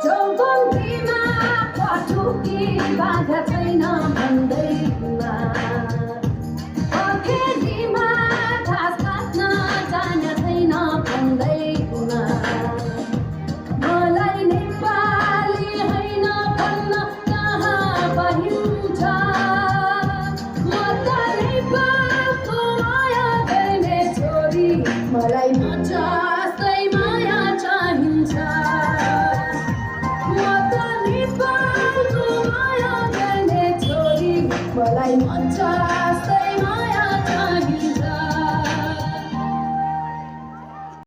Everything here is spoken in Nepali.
चौबन्दीमा पटुकी बाधा छैन भन्दैमा अखेरीमा घाँस काट्न जान छैन भन्दैमा मलाई नेपाली होइन भन्न कहाँ पाइन्छ म त नेपालको माया गर्ने छोरी मलाई म जस्तै माया चाहिन्छ म त नेपालको माया गर्ने छोरी मलाई म जस्तै माया चाहिन्छ